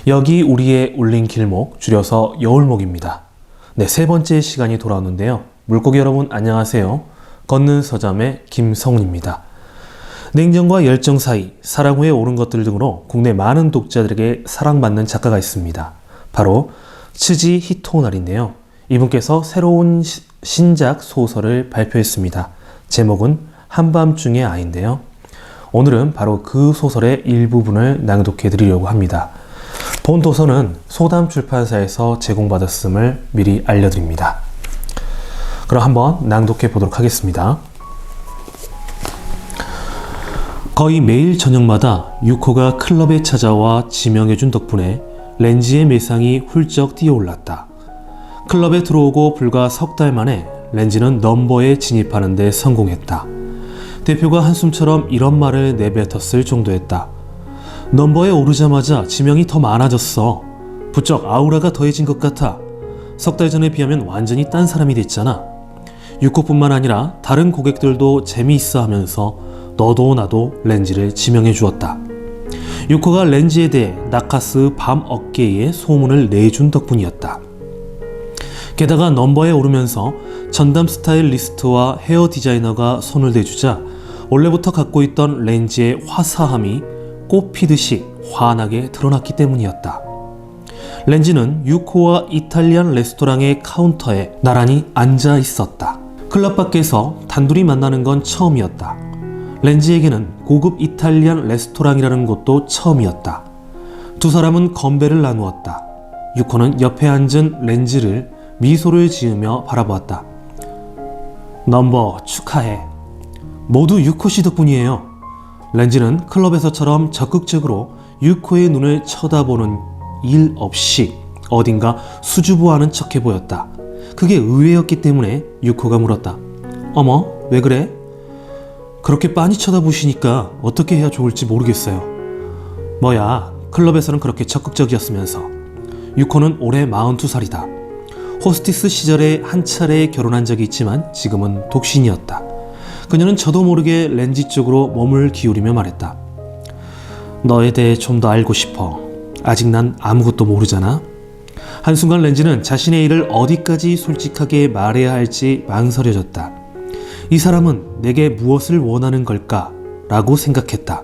여기 우리의 울린 길목, 줄여서 여울목입니다. 네, 세 번째 시간이 돌아왔는데요. 물고기 여러분 안녕하세요. 걷는 서점의 김성훈입니다. 냉정과 열정 사이, 사랑 후에 옳은 것들 등으로 국내 많은 독자들에게 사랑받는 작가가 있습니다. 바로 츠지 히토나리인데요. 이분께서 새로운 신작 소설을 발표했습니다. 제목은 한밤중의 아이인데요. 오늘은 바로 그 소설의 일부분을 낭독해 드리려고 합니다. 본 도서는 소담 출판사에서 제공받았음을 미리 알려드립니다. 그럼 한번 낭독해 보도록 하겠습니다. 거의 매일 저녁마다 유코가 클럽에 찾아와 지명해준 덕분에 렌지의 매상이 훌쩍 뛰어올랐다. 클럽에 들어오고 불과 석 달 만에 렌지는 넘버에 진입하는 데 성공했다. 대표가 한숨처럼 이런 말을 내뱉었을 정도였다. 넘버에 오르자마자 지명이 더 많아졌어. 부쩍 아우라가 더해진 것 같아. 석 달 전에 비하면 완전히 딴 사람이 됐잖아. 유코뿐만 아니라 다른 고객들도 재미있어 하면서 너도 나도 렌지를 지명해 주었다. 유코가 렌지에 대해 나카스 밤 어깨에 소문을 내준 덕분이었다. 게다가 넘버에 오르면서 전담 스타일리스트와 헤어 디자이너가 손을 대주자 원래부터 갖고 있던 렌지의 화사함이 꽃피듯이 환하게 드러났기 때문이었다. 렌지는 유코와 이탈리안 레스토랑의 카운터에 나란히 앉아 있었다. 클럽 밖에서 단둘이 만나는 건 처음이었다. 렌지에게는 고급 이탈리안 레스토랑이라는 곳도 처음이었다. 두 사람은 건배를 나누었다. 유코는 옆에 앉은 렌지를 미소를 지으며 바라보았다. 넘버 축하해. 모두 유코 씨 덕분이에요. 렌지는 클럽에서처럼 적극적으로 유코의 눈을 쳐다보는 일 없이 어딘가 수줍어하는 척해 보였다. 그게 의외였기 때문에 유코가 물었다. 어머, 왜 그래? 그렇게 빤히 쳐다보시니까 어떻게 해야 좋을지 모르겠어요. 뭐야, 클럽에서는 그렇게 적극적이었으면서. 유코는 올해 42살이다. 호스티스 시절에 한 차례 결혼한 적이 있지만 지금은 독신이었다. 그녀는 저도 모르게 렌지 쪽으로 몸을 기울이며 말했다. 너에 대해 좀 더 알고 싶어. 아직 난 아무것도 모르잖아. 한순간 렌지는 자신의 일을 어디까지 솔직하게 말해야 할지 망설여졌다. 이 사람은 내게 무엇을 원하는 걸까? 라고 생각했다.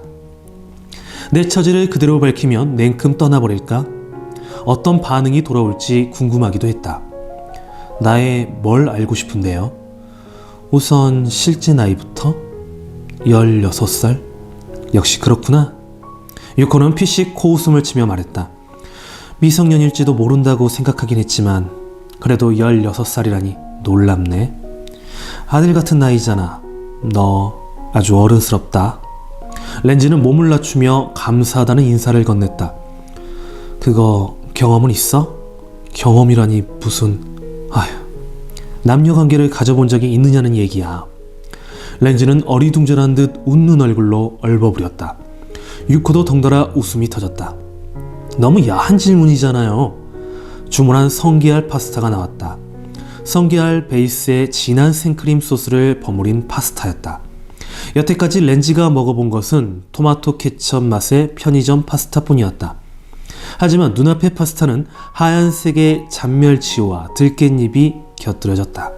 내 처지를 그대로 밝히면 냉큼 떠나버릴까? 어떤 반응이 돌아올지 궁금하기도 했다. 나의 뭘 알고 싶은데요? 우선 실제 나이부터 16살? 역시 그렇구나. 유코는 피식 코웃음을 치며 말했다. 미성년일지도 모른다고 생각하긴 했지만 그래도 16살이라니 놀랍네. 아들 같은 나이잖아. 너 아주 어른스럽다. 렌지는 몸을 낮추며 감사하다는 인사를 건넸다. 그거 경험은 있어? 경험이라니 무슨... 아휴, 남녀관계를 가져본 적이 있느냐는 얘기야. 렌지는 어리둥절한 듯 웃는 얼굴로 얼버무렸다. 유코도 덩달아 웃음이 터졌다. 너무 야한 질문이잖아요. 주문한 성게알 파스타가 나왔다. 성게알 베이스에 진한 생크림 소스를 버무린 파스타였다. 여태까지 렌지가 먹어본 것은 토마토 케첩 맛의 편의점 파스타뿐이었다. 하지만 눈앞의 파스타는 하얀색의 잔멸치와 들깻잎이 곁들여졌다.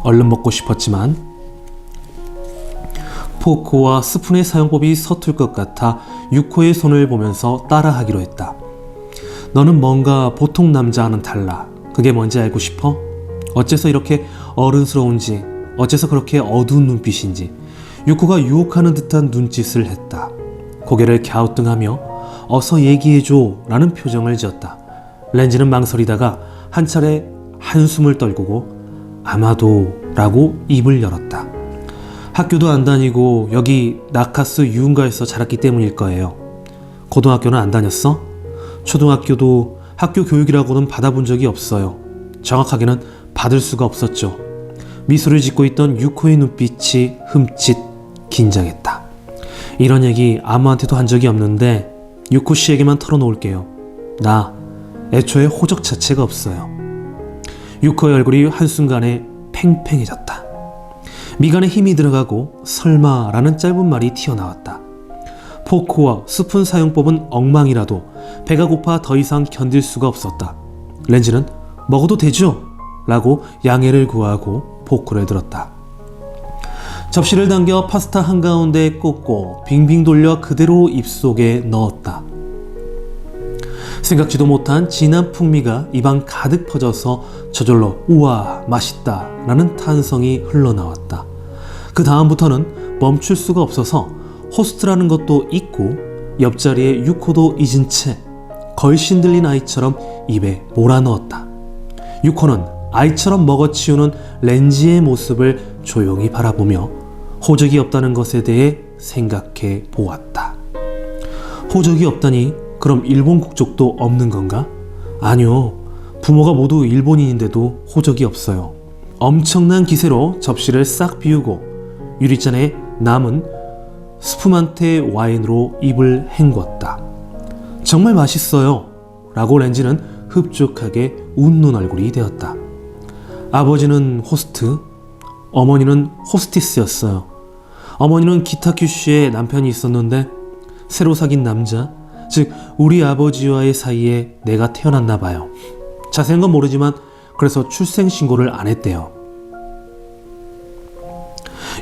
얼른 먹고 싶었지만 포크와 스푼의 사용법이 서툴 것 같아 유코의 손을 보면서 따라하기로 했다. 너는 뭔가 보통 남자와는 달라. 그게 뭔지 알고 싶어? 어째서 이렇게 어른스러운지, 어째서 그렇게 어두운 눈빛인지. 유코가 유혹하는 듯한 눈짓을 했다. 고개를 갸우뚱하며 어서 얘기해줘 라는 표정을 지었다. 렌지는 망설이다가 한 차례 한숨을 떨구고 아마도 라고 입을 열었다. 학교도 안 다니고 여기 나카스 유흥가에서 자랐기 때문일 거예요. 고등학교는 안 다녔어? 초등학교도 학교 교육이라고는 받아본 적이 없어요. 정확하게는 받을 수가 없었죠. 미소를 짓고 있던 유코의 눈빛이 흠칫 긴장했다. 이런 얘기 아무한테도 한 적이 없는데 유코 씨에게만 털어놓을게요. 나 애초에 호적 자체가 없어요. 유코의 얼굴이 한순간에 팽팽해졌다. 미간에 힘이 들어가고 설마라는 짧은 말이 튀어나왔다. 포크와 스푼 사용법은 엉망이라도 배가 고파 더 이상 견딜 수가 없었다. 렌지는 먹어도 되죠? 라고 양해를 구하고 포크를 들었다. 접시를 당겨 파스타 한가운데에 꽂고 빙빙 돌려 그대로 입속에 넣었다. 생각지도 못한 진한 풍미가 입안 가득 퍼져서 저절로 우와 맛있다 라는 탄성이 흘러나왔다. 그 다음부터는 멈출 수가 없어서 호스트라는 것도 잊고 옆자리에 유코도 잊은 채 걸신 들린 아이처럼 입에 몰아넣었다. 유코는 아이처럼 먹어치우는 렌지의 모습을 조용히 바라보며 호적이 없다는 것에 대해 생각해 보았다. 호적이 없다니 그럼 일본 국적도 없는 건가? 아니요. 부모가 모두 일본인인데도 호적이 없어요. 엄청난 기세로 접시를 싹 비우고 유리잔에 남은 스푸만테 와인으로 입을 헹궜다. 정말 맛있어요. 라고 렌지는 흡족하게 웃는 얼굴이 되었다. 아버지는 호스트, 어머니는 호스티스였어요. 어머니는 기타 큐슈의 남편이 있었는데 새로 사귄 남자, 즉 우리 아버지와의 사이에 내가 태어났나 봐요. 자세한 건 모르지만 그래서 출생신고를 안 했대요.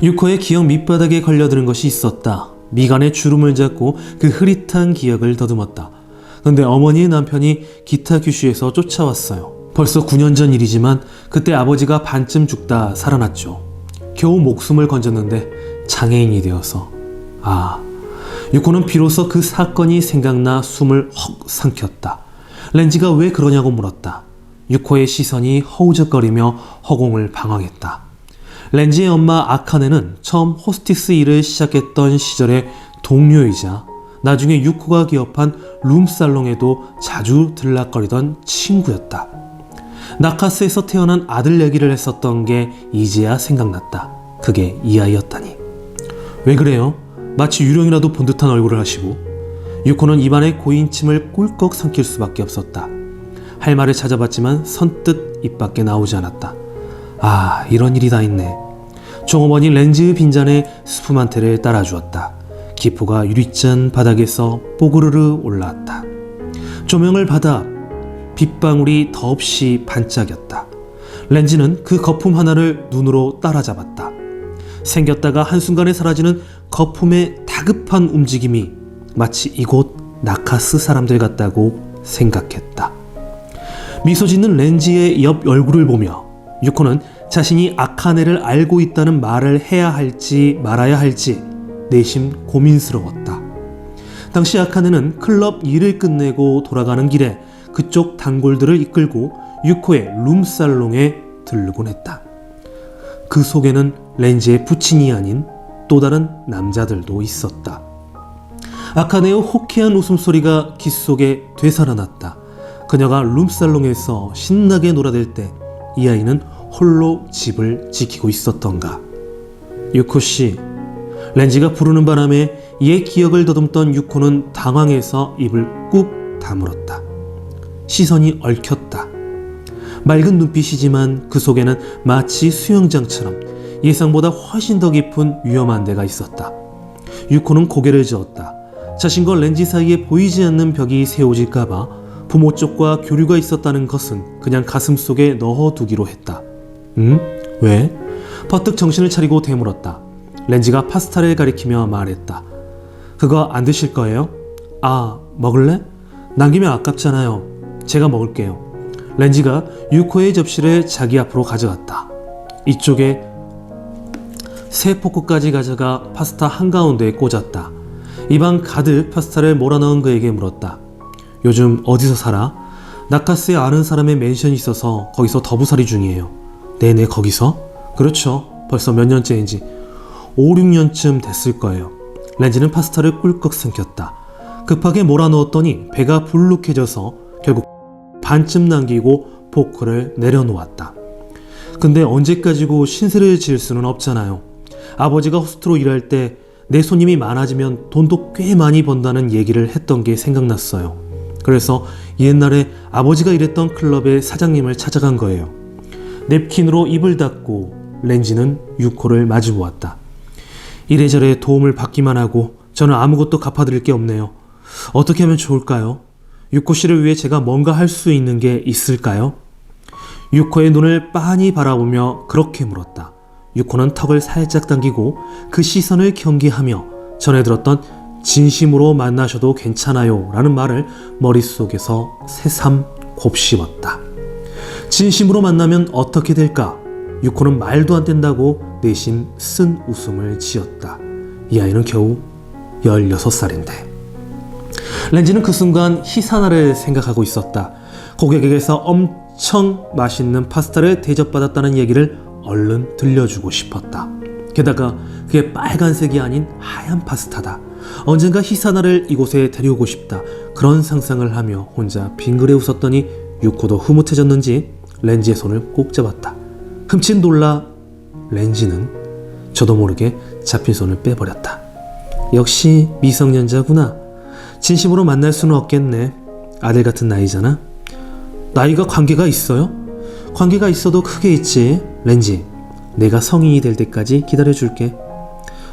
유코의 기억 밑바닥에 걸려드는 것이 있었다. 미간에 주름을 잡고 그 흐릿한 기억을 더듬었다. 근데 어머니의 남편이 기타 큐슈에서 쫓아왔어요. 벌써 9년 전 일이지만 그때 아버지가 반쯤 죽다 살아났죠. 겨우 목숨을 건졌는데 장애인이 되어서. 유코는 비로소 그 사건이 생각나 숨을 헉 삼켰다. 렌지가 왜 그러냐고 물었다. 유코의 시선이 허우적거리며 허공을 방황했다. 렌지의 엄마 아카네는 처음 호스티스 일을 시작했던 시절의 동료이자 나중에 유코가 기업한 룸살롱에도 자주 들락거리던 친구였다. 나카스에서 태어난 아들 얘기를 했었던 게 이제야 생각났다. 그게 이 아이였다니. 왜 그래요? 마치 유령이라도 본 듯한 얼굴을 하시고. 유코는 입안에 고인 침을 꿀꺽 삼킬 수밖에 없었다. 할 말을 찾아봤지만 선뜻 입 밖에 나오지 않았다. 이런 일이 다 있네. 종어머니 렌즈의 빈잔에 스푸만테를 따라주었다. 기포가 유리잔 바닥에서 뽀그르르 올라왔다. 조명을 받아 빗방울이 더없이 반짝였다. 렌지는 그 거품 하나를 눈으로 따라잡았다. 생겼다가 한순간에 사라지는 거품의 다급한 움직임이 마치 이곳 나카스 사람들 같다고 생각했다. 미소 짓는 렌지의 옆 얼굴을 보며 유코는 자신이 아카네를 알고 있다는 말을 해야 할지 말아야 할지 내심 고민스러웠다. 당시 아카네는 클럽 일을 끝내고 돌아가는 길에 그쪽 단골들을 이끌고 유코의 룸살롱에 들르곤 했다. 그 속에는 렌지의 부친이 아닌 또 다른 남자들도 있었다. 아카네의 호쾌한 웃음소리가 귀 속에 되살아났다. 그녀가 룸살롱에서 신나게 놀아댈 때 이 아이는 홀로 집을 지키고 있었던가. 유코씨. 렌지가 부르는 바람에 옛 기억을 더듬던 유코는 당황해서 입을 꾹 다물었다. 시선이 얽혔다. 맑은 눈빛이지만 그 속에는 마치 수영장처럼 예상보다 훨씬 더 깊은 위험한 데가 있었다. 유코는 고개를 저었다. 자신과 렌지 사이에 보이지 않는 벽이 세워질까봐 부모 쪽과 교류가 있었다는 것은 그냥 가슴속에 넣어두기로 했다. 왜? 퍼뜩 정신을 차리고 되물었다. 렌지가 파스타를 가리키며 말했다. 그거 안 드실 거예요? 먹을래? 남기면 아깝잖아요. 제가 먹을게요. 렌지가 유코의 접시를 자기 앞으로 가져갔다. 이쪽에 세 포크까지 가져가 파스타 한가운데에 꽂았다. 입안 가득 파스타를 몰아넣은 그에게 물었다. 요즘 어디서 살아? 나카스에 아는 사람의 맨션이 있어서 거기서 더부살이 중이에요. 네네, 거기서? 그렇죠. 벌써 몇 년째인지 5, 6년쯤 됐을 거예요. 렌지는 파스타를 꿀꺽 삼켰다. 급하게 몰아넣었더니 배가 불룩해져서 결국 반쯤 남기고 포크를 내려놓았다. 근데 언제까지고 신세를 지을 수는 없잖아요. 아버지가 호스트로 일할 때 내 손님이 많아지면 돈도 꽤 많이 번다는 얘기를 했던 게 생각났어요. 그래서 옛날에 아버지가 일했던 클럽의 사장님을 찾아간 거예요. 냅킨으로 입을 닫고 렌지는 유코를 마주보았다. 이래저래 도움을 받기만 하고 저는 아무것도 갚아드릴 게 없네요. 어떻게 하면 좋을까요? 유코 씨를 위해 제가 뭔가 할 수 있는 게 있을까요? 유코의 눈을 빤히 바라보며 그렇게 물었다. 유코는 턱을 살짝 당기고 그 시선을 경계하며 전에 들었던 진심으로 만나셔도 괜찮아요 라는 말을 머릿속에서 새삼 곱씹었다. 진심으로 만나면 어떻게 될까? 유코는 말도 안 된다고 내심 쓴 웃음을 지었다. 이 아이는 겨우 16살인데. 렌지는 그 순간 히사나를 생각하고 있었다. 고객에게서 엄청 맛있는 파스타를 대접받았다는 얘기를 얼른 들려주고 싶었다. 게다가 그게 빨간색이 아닌 하얀 파스타다. 언젠가 히사나를 이곳에 데려오고 싶다. 그런 상상을 하며 혼자 빙그레 웃었더니 유코도 흐뭇해졌는지 렌지의 손을 꼭 잡았다. 흠칫 놀라 렌지는 저도 모르게 잡힌 손을 빼버렸다. 역시 미성년자구나. 진심으로 만날 수는 없겠네. 아들 같은 나이잖아. 나이가 관계가 있어요? 관계가 있어도 크게 있지. 렌지, 내가 성인이 될 때까지 기다려줄게.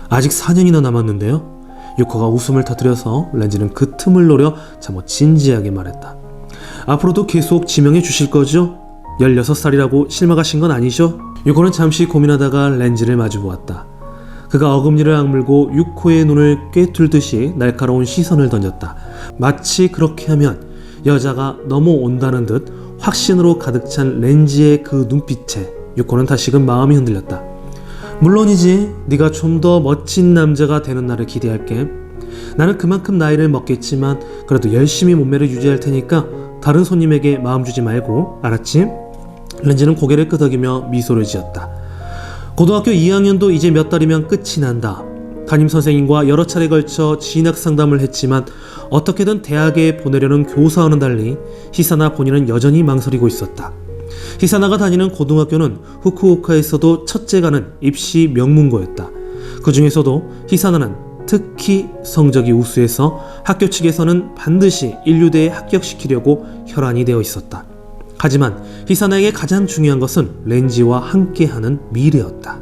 아직 4년이나 남았는데요. 유코가 웃음을 터뜨려서 렌지는 그 틈을 노려 잠옷 진지하게 말했다. 앞으로도 계속 지명해 주실 거죠? 16살이라고 실망하신 건 아니죠? 유코는 잠시 고민하다가 렌지를 마주보았다. 그가 어금니를 악물고 유코의 눈을 꿰뚫듯이 날카로운 시선을 던졌다. 마치 그렇게 하면 여자가 넘어온다는 듯 확신으로 가득 찬 렌지의 그 눈빛에 유코는 다시금 마음이 흔들렸다. 물론이지. 네가 좀 더 멋진 남자가 되는 날을 기대할게. 나는 그만큼 나이를 먹겠지만 그래도 열심히 몸매를 유지할 테니까 다른 손님에게 마음 주지 말고, 알았지? 렌지는 고개를 끄덕이며 미소를 지었다. 고등학교 2학년도 이제 몇 달이면 끝이 난다. 담임선생님과 여러 차례 걸쳐 진학 상담을 했지만 어떻게든 대학에 보내려는 교사와는 달리 히사나 본인은 여전히 망설이고 있었다. 히사나가 다니는 고등학교는 후쿠오카에서도 첫째가는 입시 명문고였다. 그 중에서도 히사나는 특히 성적이 우수해서 학교 측에서는 반드시 인류대에 합격시키려고 혈안이 되어 있었다. 하지만 히사나에게 가장 중요한 것은 렌지와 함께하는 미래였다.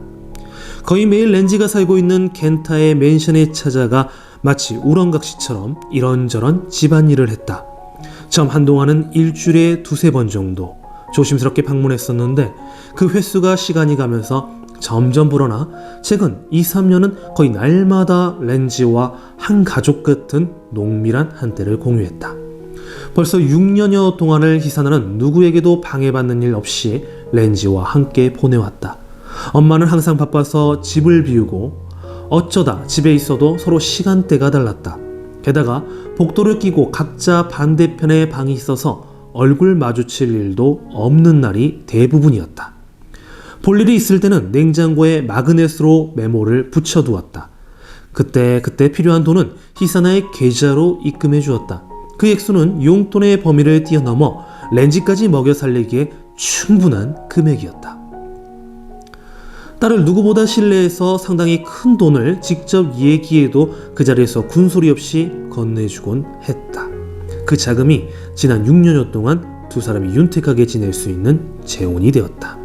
거의 매일 렌지가 살고 있는 겐타의 맨션에 찾아가 마치 우렁각시처럼 이런저런 집안일을 했다. 처음 한동안은 일주일에 2-3번 정도 조심스럽게 방문했었는데 그 횟수가 시간이 가면서 점점 불어나 최근 2-3년은 거의 날마다 렌지와 한 가족 같은 농밀한 한때를 공유했다. 벌써 6년여 동안을 히사나는 누구에게도 방해받는 일 없이 렌지와 함께 보내왔다. 엄마는 항상 바빠서 집을 비우고 어쩌다 집에 있어도 서로 시간대가 달랐다. 게다가 복도를 끼고 각자 반대편에 방이 있어서 얼굴 마주칠 일도 없는 날이 대부분이었다. 볼 일이 있을 때는 냉장고에 마그넷으로 메모를 붙여두었다. 그때 필요한 돈은 히사나의 계좌로 입금해 주었다. 그 액수는 용돈의 범위를 뛰어넘어 렌지까지 먹여 살리기에 충분한 금액이었다. 딸을 누구보다 신뢰해서 상당히 큰 돈을 직접 얘기해도 그 자리에서 군소리 없이 건네주곤 했다. 그 자금이 지난 6년여 동안 두 사람이 윤택하게 지낼 수 있는 재혼이 되었다.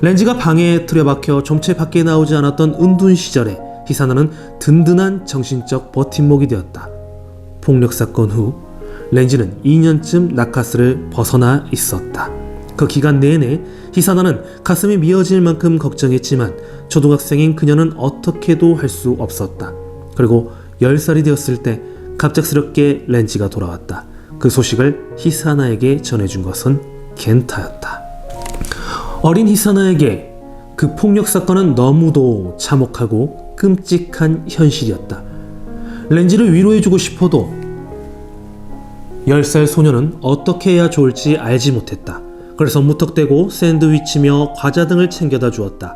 렌지가 방에 틀어박혀 좀채 밖에 나오지 않았던 은둔 시절에 히사나는 든든한 정신적 버팀목이 되었다. 폭력 사건 후 렌지는 2년쯤 나카스를 벗어나 있었다. 그 기간 내내 히사나는 가슴이 미어질 만큼 걱정했지만 초등학생인 그녀는 어떻게도 할 수 없었다. 그리고 10살이 되었을 때 갑작스럽게 렌지가 돌아왔다. 그 소식을 히사나에게 전해준 것은 겐타였다. 어린 히사나에게 그 폭력 사건은 너무도 참혹하고 끔찍한 현실이었다. 렌지를 위로해주고 싶어도 10살 소녀는 어떻게 해야 좋을지 알지 못했다. 그래서 무턱대고 샌드위치며 과자 등을 챙겨다 주었다.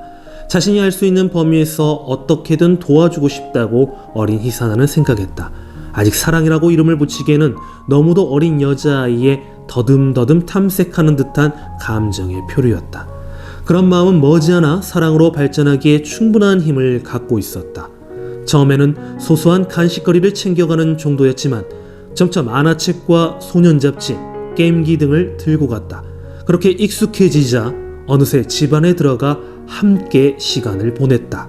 자신이 할 수 있는 범위에서 어떻게든 도와주고 싶다고 어린 히사나는 생각했다. 아직 사랑이라고 이름을 붙이기에는 너무도 어린 여자아이의 더듬더듬 탐색하는 듯한 감정의 표류였다. 그런 마음은 머지않아 사랑으로 발전하기에 충분한 힘을 갖고 있었다. 처음에는 소소한 간식거리를 챙겨가는 정도였지만 점차 만화책과 소년 잡지, 게임기 등을 들고 갔다. 그렇게 익숙해지자 어느새 집안에 들어가 함께 시간을 보냈다.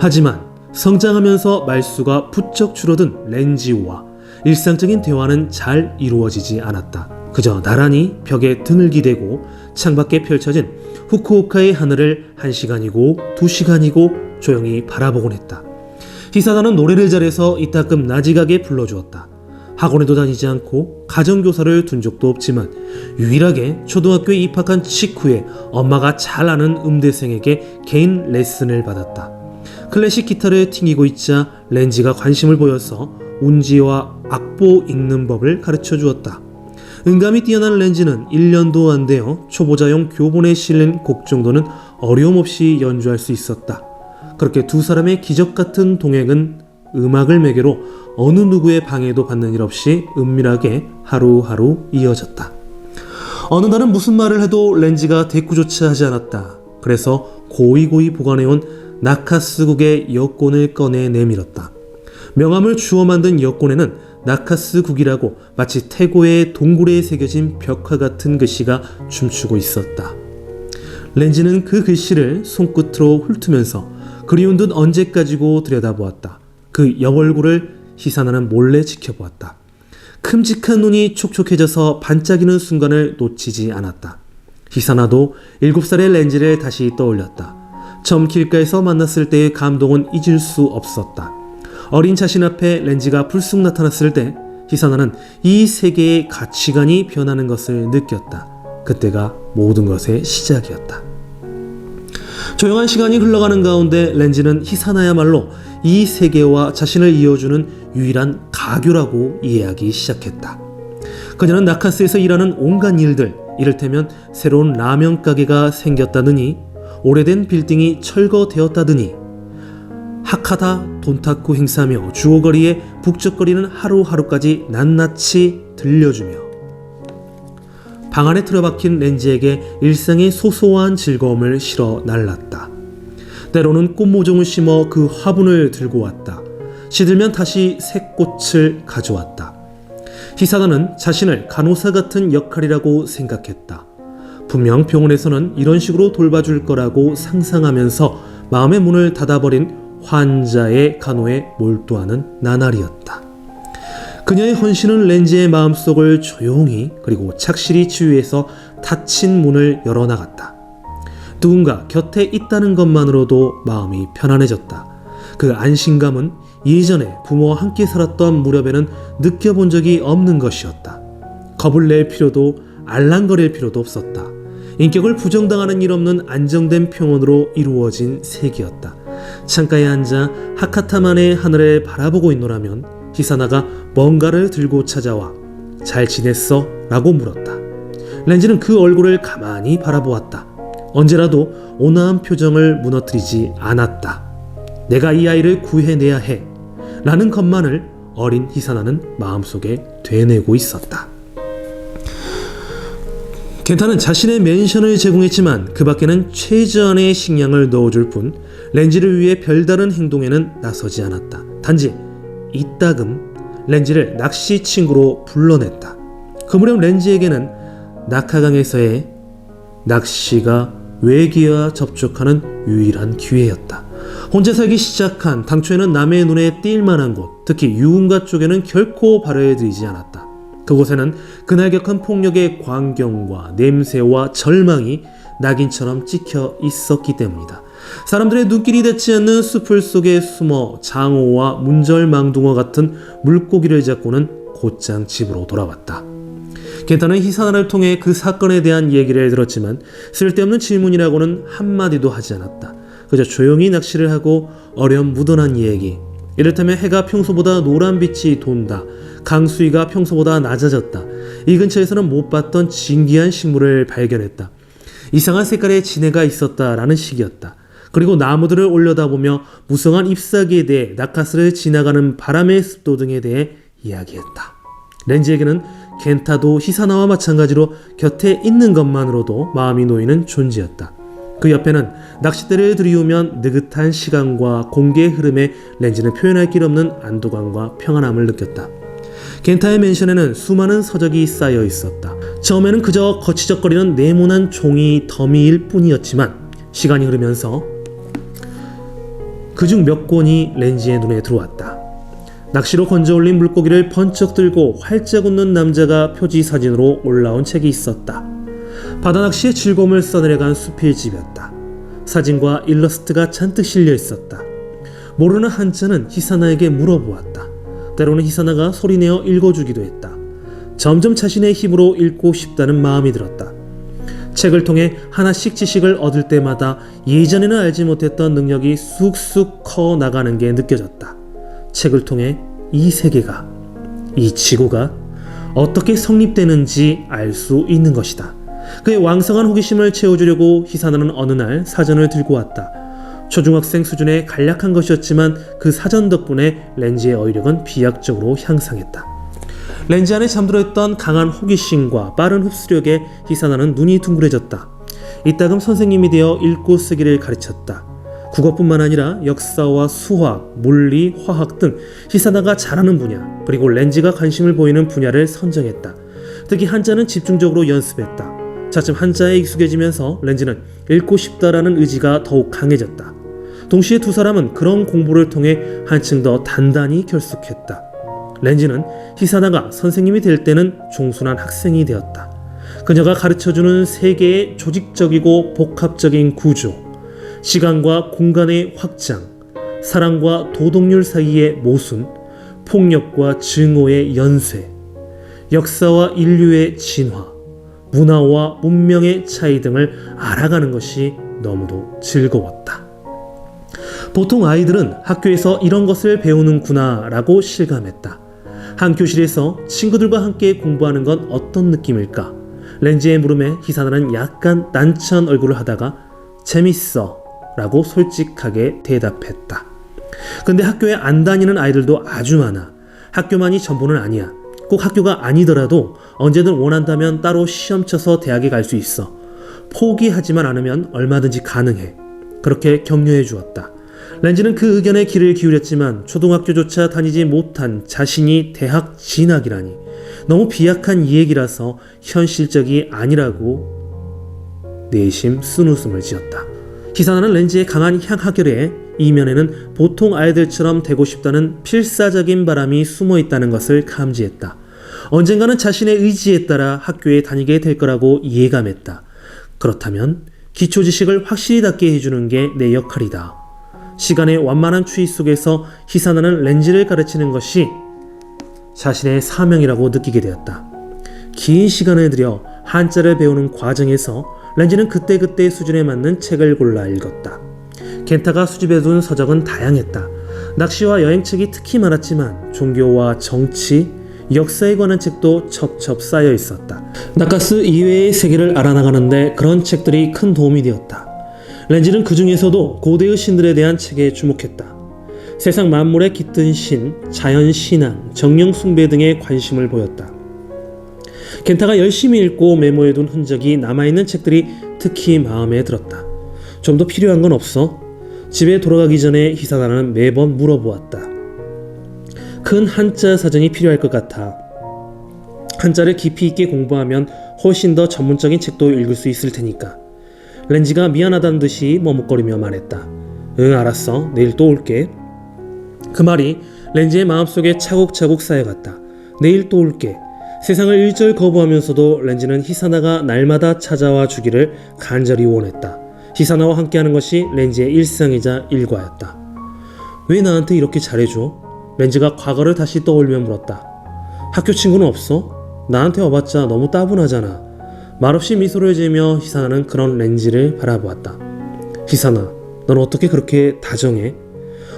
하지만 성장하면서 말수가 부쩍 줄어든 렌지와 일상적인 대화는 잘 이루어지지 않았다. 그저 나란히 벽에 등을 기대고 창밖에 펼쳐진 후쿠오카의 하늘을 1시간이고 2시간이고 조용히 바라보곤 했다. 히사나는 노래를 잘해서 이따금 나지가게 불러주었다. 학원에도 다니지 않고 가정교사를 둔 적도 없지만 유일하게 초등학교에 입학한 직후에 엄마가 잘 아는 음대생에게 개인 레슨을 받았다. 클래식 기타를 튕기고 있자 렌지가 관심을 보여서 운지와 악보 읽는 법을 가르쳐 주었다. 음감이 뛰어난 렌지는 1년도 안 되어 초보자용 교본에 실린 곡 정도는 어려움 없이 연주할 수 있었다. 그렇게 두 사람의 기적 같은 동행은 음악을 매개로 어느 누구의 방해도 받는 일 없이 은밀하게 하루하루 이어졌다. 어느 날은 무슨 말을 해도 렌지가 대꾸조차 하지 않았다. 그래서 고이고이 보관해온 나카스국의 여권을 꺼내 내밀었다. 명함을 주워 만든 여권에는 나카스국이라고 마치 태고의 동굴에 새겨진 벽화 같은 글씨가 춤추고 있었다. 렌지는 그 글씨를 손끝으로 훑으면서 그리운 듯 언제까지고 들여다보았다. 그 여얼굴을 히사나는 몰래 지켜보았다. 큼직한 눈이 촉촉해져서 반짝이는 순간을 놓치지 않았다. 히사나도 7살의 렌지를 다시 떠올렸다. 처음 길가에서 만났을 때의 감동은 잊을 수 없었다. 어린 자신 앞에 렌지가 불쑥 나타났을 때 히사나는 이 세계의 가치관이 변하는 것을 느꼈다. 그때가 모든 것의 시작이었다. 조용한 시간이 흘러가는 가운데 렌지는 히사나야말로 이 세계와 자신을 이어주는 유일한 가교라고 이해하기 시작했다. 그녀는 나카스에서 일하는 온갖 일들, 이를테면 새로운 라면 가게가 생겼다느니 오래된 빌딩이 철거되었다더니 하카다 돈타쿠 행사며 주오거리에 북적거리는 하루하루까지 낱낱이 들려주며 방 안에 틀어박힌 렌지에게 일상의 소소한 즐거움을 실어 날랐다. 때로는 꽃모종을 심어 그 화분을 들고 왔다. 시들면 다시 새 꽃을 가져왔다. 히사나는 자신을 간호사 같은 역할이라고 생각했다. 분명 병원에서는 이런 식으로 돌봐줄 거라고 상상하면서 마음의 문을 닫아버린 환자의 간호에 몰두하는 나날이었다. 그녀의 헌신은 렌지의 마음속을 조용히 그리고 착실히 치유해서 닫힌 문을 열어나갔다. 누군가 곁에 있다는 것만으로도 마음이 편안해졌다. 그 안심감은 예전에 부모와 함께 살았던 무렵에는 느껴본 적이 없는 것이었다. 겁을 낼 필요도 알랑거릴 필요도 없었다. 인격을 부정당하는 일 없는 안정된 평온으로 이루어진 세계였다. 창가에 앉아 하카타만의 하늘을 바라보고 있노라면 히사나가 뭔가를 들고 찾아와 잘 지냈어? 라고 물었다. 렌지는 그 얼굴을 가만히 바라보았다. 언제라도 온화한 표정을 무너뜨리지 않았다. 내가 이 아이를 구해내야 해 라는 것만을 어린 히사나는 마음속에 되뇌고 있었다. 켄타는 자신의 맨션을 제공했지만 그 밖에는 최저한의 식량을 넣어줄 뿐 렌지를 위해 별다른 행동에는 나서지 않았다. 단지 이따금 렌지를 낚시 친구로 불러냈다. 그 무렵 렌지에게는 나카강에서의 낚시가 외계와 접촉하는 유일한 기회였다. 혼자 살기 시작한 당초에는 남의 눈에 띌 만한 곳, 특히 유흥가 쪽에는 결코 발을 들이지 않았다. 그곳에는 그날 겪은 폭력의 광경과 냄새와 절망이 낙인처럼 찍혀 있었기 때문이다. 사람들의 눈길이 닿지 않는 숲을 속에 숨어 장어와 문절망둥어 같은 물고기를 잡고는 곧장 집으로 돌아왔다. 켄타는 히사나를 통해 그 사건에 대한 얘기를 들었지만 쓸데없는 질문이라고는 한마디도 하지 않았다. 그저 조용히 낚시를 하고 어렴무던한 얘기, 이를테면 해가 평소보다 노란빛이 돈다, 강수위가 평소보다 낮아졌다, 이 근처에서는 못 봤던 신기한 식물을 발견했다, 이상한 색깔의 진해가 있었다라는 식이었다. 그리고 나무들을 올려다보며 무성한 잎사귀에 대해 나카스를 지나가는 바람의 습도 등에 대해 이야기했다. 렌지에게는 켄타도 히사나와 마찬가지로 곁에 있는 것만으로도 마음이 놓이는 존재였다. 그 옆에는 낚싯대를 들이우면 느긋한 시간과 공기의 흐름에 렌지는 표현할 길 없는 안도감과 평안함을 느꼈다. 켄타의 맨션에는 수많은 서적이 쌓여 있었다. 처음에는 그저 거치적거리는 네모난 종이 더미일 뿐이었지만 시간이 흐르면서 그중 몇 권이 렌지의 눈에 들어왔다. 낚시로 건져올린 물고기를 번쩍 들고 활짝 웃는 남자가 표지 사진으로 올라온 책이 있었다. 바다 낚시의 즐거움을 써내려간 수필집이었다. 사진과 일러스트가 잔뜩 실려 있었다. 모르는 한자는 히사나에게 물어보았다. 때로는 히사나가 소리내어 읽어주기도 했다. 점점 자신의 힘으로 읽고 싶다는 마음이 들었다. 책을 통해 하나씩 지식을 얻을 때마다 예전에는 알지 못했던 능력이 쑥쑥 커 나가는 게 느껴졌다. 책을 통해 이 세계가, 이 지구가 어떻게 성립되는지 알 수 있는 것이다. 그의 왕성한 호기심을 채워주려고 히사나는 어느 날 사전을 들고 왔다. 초중학생 수준의 간략한 것이었지만 그 사전 덕분에 렌지의 어휘력은 비약적으로 향상했다. 렌지 안에 잠들어있던 강한 호기심과 빠른 흡수력에 히사나는 눈이 둥그레졌다. 이따금 선생님이 되어 읽고 쓰기를 가르쳤다. 국어뿐만 아니라 역사와 수학, 물리, 화학 등 히사나가 잘하는 분야, 그리고 렌지가 관심을 보이는 분야를 선정했다. 특히 한자는 집중적으로 연습했다. 차츰 한자에 익숙해지면서 렌지는 읽고 싶다라는 의지가 더욱 강해졌다. 동시에 두 사람은 그런 공부를 통해 한층 더 단단히 결속했다. 렌지는 히사나가 선생님이 될 때는 종순한 학생이 되었다. 그녀가 가르쳐주는 세계의 조직적이고 복합적인 구조, 시간과 공간의 확장, 사랑과 도덕률 사이의 모순, 폭력과 증오의 연쇄, 역사와 인류의 진화, 문화와 문명의 차이 등을 알아가는 것이 너무도 즐거웠다. 보통 아이들은 학교에서 이런 것을 배우는구나 라고 실감했다. 한 교실에서 친구들과 함께 공부하는 건 어떤 느낌일까? 렌지의 물음에 히사나는 약간 난처한 얼굴을 하다가 재밌어 라고 솔직하게 대답했다. 근데 학교에 안 다니는 아이들도 아주 많아. 학교만이 전부는 아니야. 꼭 학교가 아니더라도 언제든 원한다면 따로 시험 쳐서 대학에 갈 수 있어. 포기하지만 않으면 얼마든지 가능해. 그렇게 격려해 주었다. 렌지는 그 의견에 귀를 기울였지만 초등학교조차 다니지 못한 자신이 대학 진학이라니 너무 비약한 얘기라서 현실적이 아니라고 내심 쓴웃음을 지었다. 히사나는 렌지의 강한 향하결에 이면에는 보통 아이들처럼 되고 싶다는 필사적인 바람이 숨어 있다는 것을 감지했다. 언젠가는 자신의 의지에 따라 학교에 다니게 될 거라고 예감했다. 그렇다면 기초 지식을 확실히 닿게 해주는 게 내 역할이다. 시간의 완만한 추이 속에서 히사나는 렌지를 가르치는 것이 자신의 사명이라고 느끼게 되었다. 긴 시간을 들여 한자를 배우는 과정에서 렌지는 그때그때 수준에 맞는 책을 골라 읽었다. 켄타가 수집해둔 서적은 다양했다. 낚시와 여행책이 특히 많았지만 종교와 정치, 역사에 관한 책도 첩첩 쌓여 있었다. 나카스 이외의 세계를 알아나가는데 그런 책들이 큰 도움이 되었다. 렌지는 그 중에서도 고대의 신들에 대한 책에 주목했다. 세상 만물에 깃든 신, 자연 신앙, 정령 숭배 등에 관심을 보였다. 켄타가 열심히 읽고 메모해둔 흔적이 남아있는 책들이 특히 마음에 들었다. 좀 더 필요한 건 없어? 집에 돌아가기 전에 히사나는 매번 물어보았다. 큰 한자 사전이 필요할 것 같아. 한자를 깊이 있게 공부하면 훨씬 더 전문적인 책도 읽을 수 있을 테니까. 렌지가 미안하다는 듯이 머뭇거리며 말했다. 응, 알았어. 내일 또 올게. 그 말이 렌지의 마음속에 차곡차곡 쌓여갔다. 내일 또 올게. 세상을 일절 거부하면서도 렌지는 히사나가 날마다 찾아와 주기를 간절히 원했다. 히사나와 함께하는 것이 렌지의 일상이자 일과였다. 왜 나한테 이렇게 잘해줘? 렌지가 과거를 다시 떠올리며 물었다. 학교 친구는 없어? 나한테 와봤자 너무 따분하잖아. 말없이 미소를 지으며 히사나는 그런 렌지를 바라보았다. 히사나, 넌 어떻게 그렇게 다정해?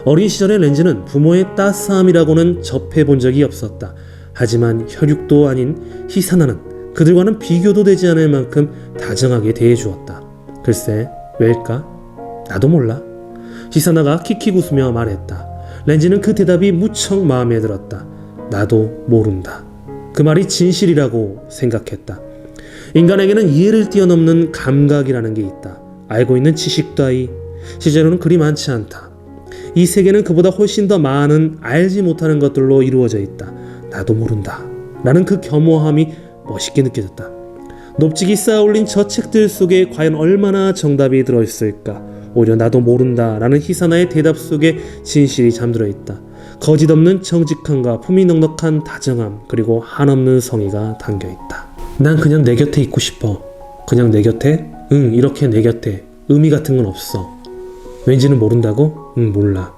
어린 시절의 렌지는 부모의 따스함이라고는 접해본 적이 없었다. 하지만 혈육도 아닌 히사나는 그들과는 비교도 되지 않을 만큼 다정하게 대해주었다. 글쎄, 왜일까? 나도 몰라. 히사나가 킥킥 웃으며 말했다. 렌지는 그 대답이 무척 마음에 들었다. 나도 모른다. 그 말이 진실이라고 생각했다. 인간에게는 이해를 뛰어넘는 감각이라는 게 있다. 알고 있는 지식 따위 실제로는 그리 많지 않다. 이 세계는 그보다 훨씬 더 많은 알지 못하는 것들로 이루어져 있다. 나도 모른다. 라는 그 겸허함이 멋있게 느껴졌다. 높직이 쌓아올린 저 책들 속에 과연 얼마나 정답이 들어있을까? 오히려 나도 모른다 라는 희사나의 대답 속에 진실이 잠들어 있다. 거짓 없는 정직함과 품이 넉넉한 다정함, 그리고 한없는 성의가 담겨있다. 난 그냥 내 곁에 있고 싶어. 그냥 내 곁에? 응, 이렇게 내 곁에. 의미 같은 건 없어. 왠지는 모른다고? 응, 몰라.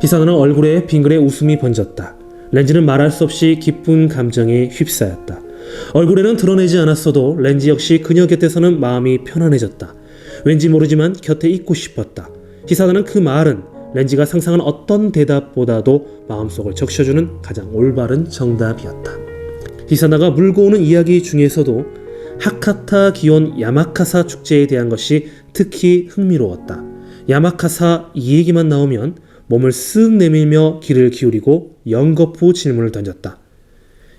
희사나는 얼굴에 빙그레 웃음이 번졌다. 렌지는 말할 수 없이 기쁜 감정에 휩싸였다. 얼굴에는 드러내지 않았어도 렌지 역시 그녀 곁에서는 마음이 편안해졌다. 왠지 모르지만 곁에 있고 싶었다. 희사나는 그 말은 렌지가 상상한 어떤 대답보다도 마음속을 적셔주는 가장 올바른 정답이었다. 희사나가 물고 오는 이야기 중에서도 하카타 기온 야마카사 축제에 대한 것이 특히 흥미로웠다. 야마카사 이 얘기만 나오면 몸을 쓱 내밀며 귀를 기울이고 연거푸 질문을 던졌다.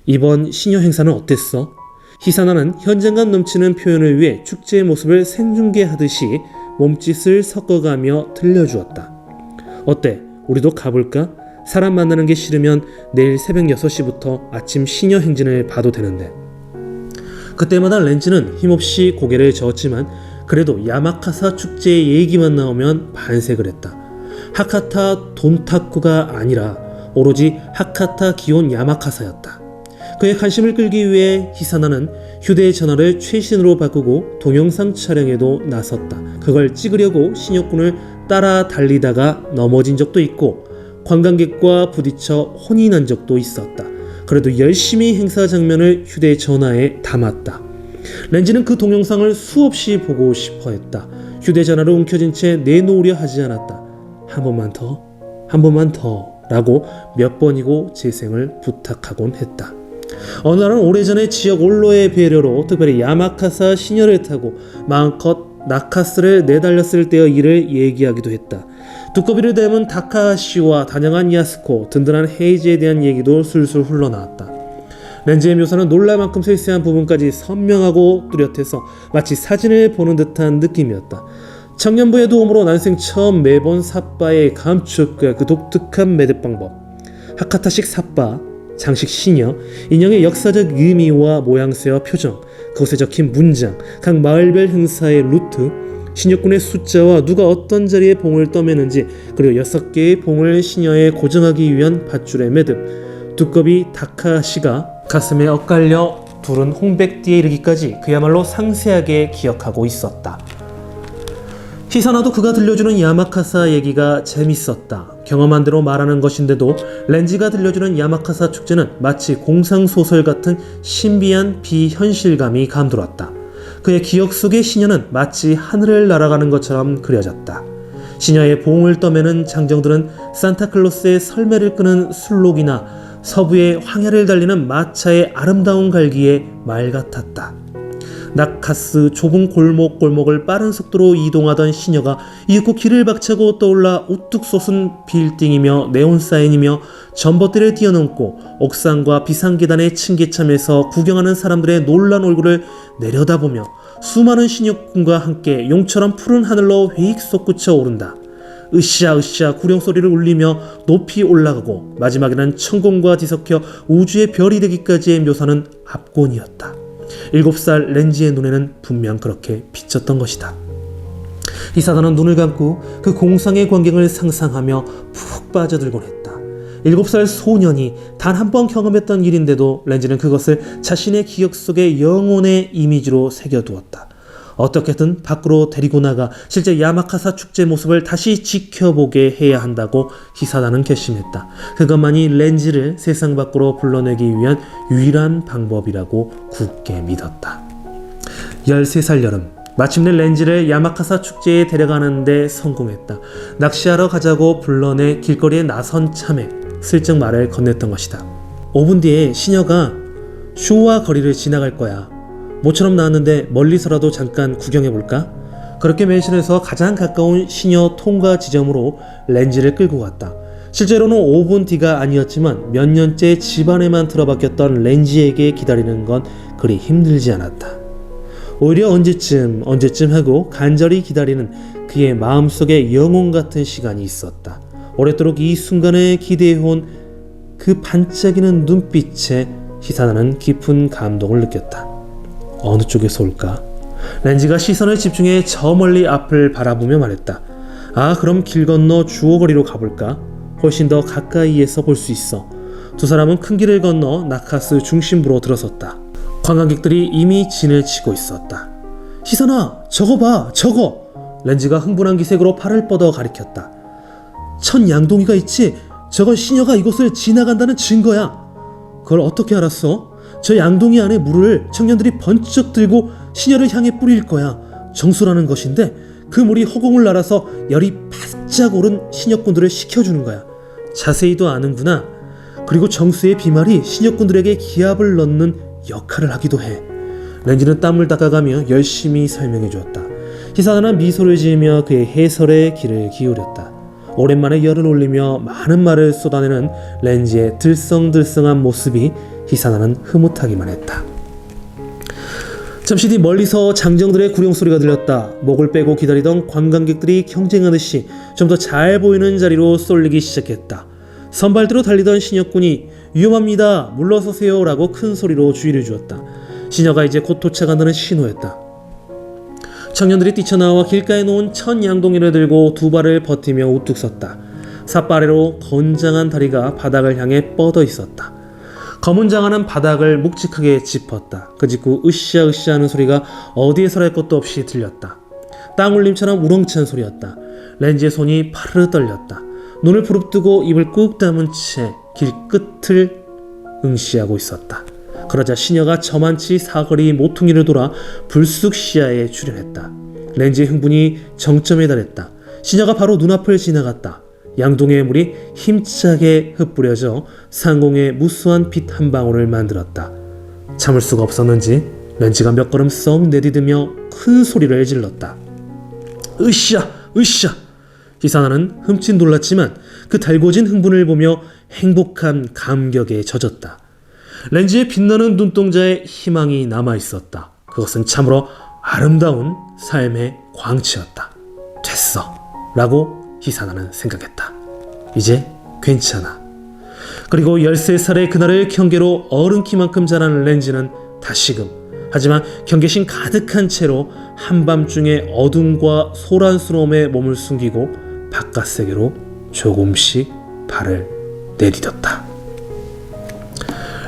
이번 시녀 행사는 어땠어? 희사나는 현장감 넘치는 표현을 위해 축제의 모습을 생중계하듯이 몸짓을 섞어가며 들려주었다. 어때? 우리도 가볼까? 사람 만나는 게 싫으면 내일 새벽 6시부터 아침 시녀 행진을 봐도 되는데. 그때마다 렌지는 힘없이 고개를 저었지만 그래도 야마카사 축제의 얘기만 나오면 반색을 했다. 하카타 돈타쿠가 아니라 오로지 하카타 기온 야마카사였다. 그의 관심을 끌기 위해 희사나는 휴대전화를 최신으로 바꾸고 동영상 촬영에도 나섰다. 그걸 찍으려고 신여꾼을 따라 달리다가 넘어진 적도 있고 관광객과 부딪혀 혼이 난 적도 있었다. 그래도 열심히 행사 장면을 휴대전화에 담았다. 렌지는 그 동영상을 수없이 보고 싶어 했다. 휴대전화를 움켜쥔 채 내놓으려 하지 않았다. 한 번만 더 라고 몇 번이고 재생을 부탁하곤 했다. 어느 날은 오래전에 지역 올로의 배려로 특별히 야마카사 시녀를 타고 마음껏 나카스를 내달렸을 때의 일을 얘기하기도 했다. 두꺼비를 닮은 다카하시와 단양한 야스코, 든든한 헤이지에 대한 얘기도 술술 흘러나왔다. 렌즈의 묘사는 놀랄 만큼 세세한 부분까지 선명하고 뚜렷해서 마치 사진을 보는 듯한 느낌이었다. 청년부의 도움으로 난생 처음 매번 삿바의 감촉과 그 독특한 매듭 방법, 하카타식 삿바, 장식 시녀, 인형의 역사적 의미와 모양새와 표정, 그것에 적힌 문장, 각 마을별 행사의 루트, 시녀꾼의 숫자와 누가 어떤 자리에 봉을 떠매는지, 그리고 6개의 봉을 시녀에 고정하기 위한 밧줄의 매듭, 두꺼비 다카시가 가슴에 엇갈려 두른 홍백띠에 이르기까지 그야말로 상세하게 기억하고 있었다. 희사나도 그가 들려주는 야마카사 얘기가 재밌었다. 경험한 대로 말하는 것인데도 렌지가 들려주는 야마카사 축제는 마치 공상소설 같은 신비한 비현실감이 감돌았다. 그의 기억 속의 시녀는 마치 하늘을 날아가는 것처럼 그려졌다. 시녀의 봉을 떠매는 장정들은 산타클로스의 설매를 끄는 술록이나 서부의 황야를 달리는 마차의 아름다운 갈기에 말 같았다. 나카스 좁은 골목골목을 빠른 속도로 이동하던 시녀가 이윽고 길을 박차고 떠올라 우뚝 솟은 빌딩이며 네온사인이며 전봇대를 뛰어넘고 옥상과 비상계단의 층계참에서 구경하는 사람들의 놀란 얼굴을 내려다보며 수많은 시녀꾼과 함께 용처럼 푸른 하늘로 휙 솟구쳐 오른다. 으쌰으쌰 구령소리를 울리며 높이 올라가고 마지막에는 천공과 뒤섞여 우주의 별이 되기까지의 묘사는 압권이었다. 7살 렌지의 눈에는 분명 그렇게 비쳤던 것이다. 희사나는 눈을 감고 그 공상의 광경을 상상하며 푹 빠져들곤 했다. 7살 소년이 단 한 번 경험했던 일인데도 렌지는 그것을 자신의 기억 속의 영혼의 이미지로 새겨두었다. 어떻게든 밖으로 데리고 나가 실제 야마카사 축제 모습을 다시 지켜보게 해야 한다고 희사나는 결심했다. 그것만이 렌지를 세상 밖으로 불러내기 위한 유일한 방법이라고 굳게 믿었다. 13살 여름, 마침내 렌지를 야마카사 축제에 데려가는 데 성공했다. 낚시하러 가자고 불러내 길거리에 나선 참에 슬쩍 말을 건넸던 것이다. 5분 뒤에 시녀가 쇼와 거리를 지나갈 거야. 모처럼 나왔는데 멀리서라도 잠깐 구경해볼까? 그렇게 맨션에서 가장 가까운 시녀 통과 지점으로 렌지를 끌고 갔다. 실제로는 5분 뒤가 아니었지만 몇 년째 집안에만 틀어박혔던 렌지에게 기다리는 건 그리 힘들지 않았다. 오히려 언제쯤 하고 간절히 기다리는 그의 마음속에 영혼 같은 시간이 있었다. 오랫도록 이 순간을 기대해온 그 반짝이는 눈빛에 희사나는 깊은 감동을 느꼈다. 어느 쪽에서 올까? 렌지가 시선을 집중해 저 멀리 앞을 바라보며 말했다. 아, 그럼 길 건너 주오거리로 가볼까? 훨씬 더 가까이에서 볼 수 있어. 두 사람은 큰 길을 건너 나카스 중심부로 들어섰다. 관광객들이 이미 진을 치고 있었다. 희선아, 저거 봐, 저거! 렌지가 흥분한 기색으로 팔을 뻗어 가리켰다. 천 양동이가 있지? 저건 시녀가 이곳을 지나간다는 증거야. 그걸 어떻게 알았어? 저 양동이 안에 물을 청년들이 번쩍 들고 시녀를 향해 뿌릴 거야. 정수라는 것인데 그 물이 허공을 날아서 열이 바짝 오른 시녀꾼들을 식혀주는 거야. 자세히도 아는구나. 그리고 정수의 비말이 시녀꾼들에게 기압을 넣는 역할을 하기도 해. 렌지는 땀을 닦아가며 열심히 설명해 주었다. 희사나는 미소를 지으며 그의 해설에 귀를 기울였다. 오랜만에 열을 올리며 많은 말을 쏟아내는 렌지의 들썽들썽한 모습이 희사나는 흐뭇하기만 했다. 잠시 뒤 멀리서 장정들의 구령소리가 들렸다. 목을 빼고 기다리던 관광객들이 경쟁하듯이 좀 더 잘 보이는 자리로 쏠리기 시작했다. 선발대로 달리던 시녀꾼이 위험합니다, 물러서세요 라고 큰 소리로 주의를 주었다. 시녀가 이제 곧 도착한다는 신호였다. 청년들이 뛰쳐나와 길가에 놓은 천 양동이를 들고 두 발을 버티며 우뚝 섰다. 삿바레로 건장한 다리가 바닥을 향해 뻗어 있었다. 검은 장화는 바닥을 묵직하게 짚었다. 그 직후 으쌰으쌰 하는 소리가 어디에서랄 것도 없이 들렸다. 땅울림처럼 우렁찬 소리였다. 렌지의 손이 파르르 떨렸다. 눈을 부릅뜨고 입을 꾹 다문 채 길끝을 응시하고 있었다. 그러자 시녀가 저만치 사거리 모퉁이를 돌아 불쑥 시야에 출현했다. 렌지의 흥분이 정점에 달했다. 시녀가 바로 눈앞을 지나갔다. 양동이의 물이 힘차게 흩뿌려져 상공에 무수한 빛 한 방울을 만들었다. 참을 수가 없었는지 렌지가 몇 걸음 썩 내디디며 큰 소리를 질렀다. 으쌰! 으쌰! 희사나는 흠칫 놀랐지만 그 달궈진 흥분을 보며 행복한 감격에 젖었다. 렌지의 빛나는 눈동자에 희망이 남아있었다. 그것은 참으로 아름다운 삶의 광치였다. 됐어 라고 희사나는 생각했다. 이제 괜찮아. 그리고 13살의 그날의 경계로 어른 키만큼 자란 렌지는 다시금, 하지만 경계심 가득한 채로 한밤중에 어둠과 소란스러움에 몸을 숨기고 바깥 세계로 조금씩 발을 내디뎠다.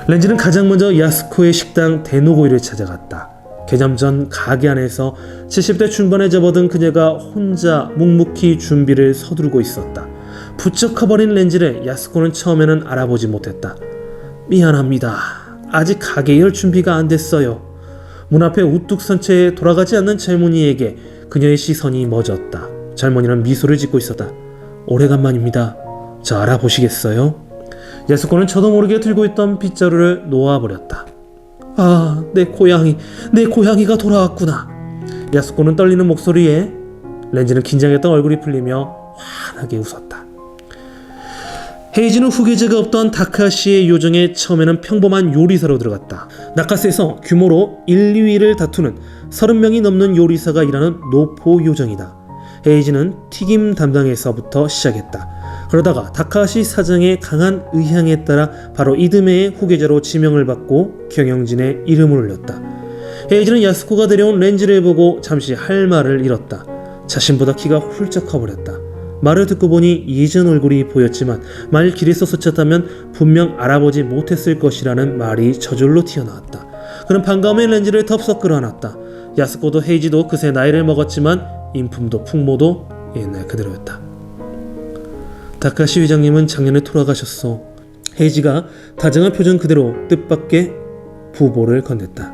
렌지는 가장 먼저 야스코의 식당 데노고이를 찾아갔다. 개점 전 가게 안에서 70대 중반에 접어든 그녀가 혼자 묵묵히 준비를 서두르고 있었다. 부쩍 커버린 렌지를 야스코는 처음에는 알아보지 못했다. 미안합니다. 아직 가게 열 준비가 안 됐어요. 문 앞에 우뚝 선 채 돌아가지 않는 젊은이에게 그녀의 시선이 멎었다. 젊은이는 미소를 짓고 있었다. 오래간만입니다. 저 알아보시겠어요? 야스코는 저도 모르게 들고 있던 빗자루를 놓아버렸다. 아, 내 고양이가 돌아왔구나. 야스코는 떨리는 목소리에 렌지는 긴장했던 얼굴이 풀리며 환하게 웃었다. 헤이지는 후계자가 없던 다카시의 요정에 처음에는 평범한 요리사로 들어갔다. 나카스에서 규모로 1, 2위를 다투는 30명이 넘는 요리사가 일하는 노포 요정이다. 헤이지는 튀김 담당에서부터 시작했다. 그러다가 다카시 사장의 강한 의향에 따라 바로 이듬해의 후계자로 지명을 받고 경영진에 이름을 올렸다. 헤이지는 야스코가 데려온 렌지를 보고 잠시 할 말을 잃었다. 자신보다 키가 훌쩍 커버렸다. 말을 듣고 보니 예전 얼굴이 보였지만 만일 길에서 스쳤다면 분명 알아보지 못했을 것이라는 말이 저절로 튀어나왔다. 그는 반가움에 렌지를 덥석 끌어안았다. 야스코도 헤이지도 그새 나이를 먹었지만 인품도 풍모도 옛날 그대로였다. 다카시 회장님은 작년에 돌아가셨어. 헤이지가 다정한 표정 그대로 뜻밖의 부보를 건넸다.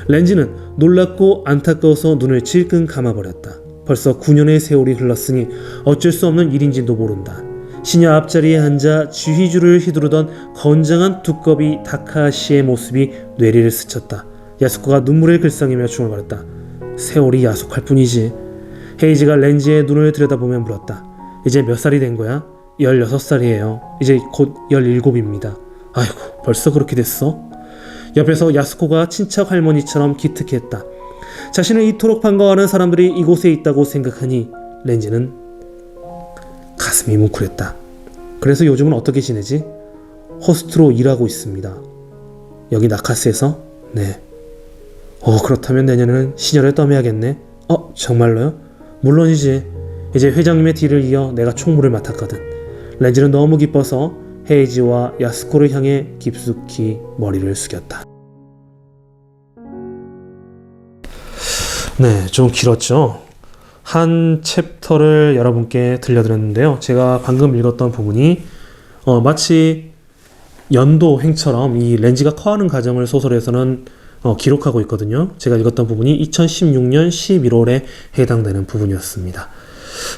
렌지는 놀랍고 안타까워서 눈을 질끈 감아버렸다. 벌써 9년의 세월이 흘렀으니 어쩔 수 없는 일인지도 모른다. 시녀 앞자리에 앉아 지휘줄을 휘두르던 건장한 두꺼비 다카시의 모습이 뇌리를 스쳤다. 야스코가 눈물을 글썽이며 중얼거렸다. 세월이 야속할 뿐이지. 헤이지가 렌지의 눈을 들여다보며 물었다. 이제 몇 살이 된 거야? 16살이에요. 이제 곧 17입니다. 아이고, 벌써 그렇게 됐어? 옆에서 야스코가 친척 할머니처럼 기특했다. 자신을 이토록 반가워하는 사람들이 이곳에 있다고 생각하니 렌지는 가슴이 뭉클했다. 그래서 요즘은 어떻게 지내지? 호스트로 일하고 있습니다. 여기 나카스에서? 네. 그렇다면 내년에는 시녀를 떠매야겠네. 정말로요? 물론이지. 이제 회장님의 뒤를 이어 내가 총무를 맡았거든. 렌지는 너무 기뻐서 헤이지와 야스코를 향해 깊숙이 머리를 숙였다. 네, 좀 길었죠? 한 챕터를 여러분께 들려드렸는데요. 제가 방금 읽었던 부분이 마치 연도행처럼 이 렌지가 커가는 과정을 소설에서는 기록하고 있거든요. 제가 읽었던 부분이 2016년 11월에 해당되는 부분이었습니다.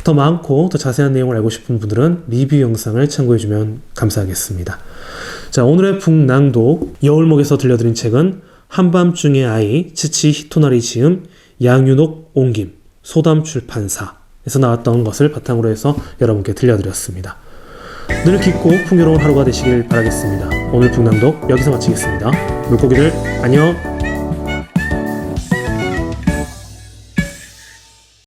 더 많고 더 자세한 내용을 알고 싶은 분들은 리뷰 영상을 참고해주면 감사하겠습니다. 자, 오늘의 북낭독 여울목에서 들려드린 책은 한밤중의 아이 츠치 히토나리 지음 양윤옥 옹김 소담출판사에서 나왔던 것을 바탕으로 해서 여러분께 들려드렸습니다. 늘 깊고 풍요로운 하루가 되시길 바라겠습니다. 오늘 북낭독 여기서 마치겠습니다. 물고기들 안녕.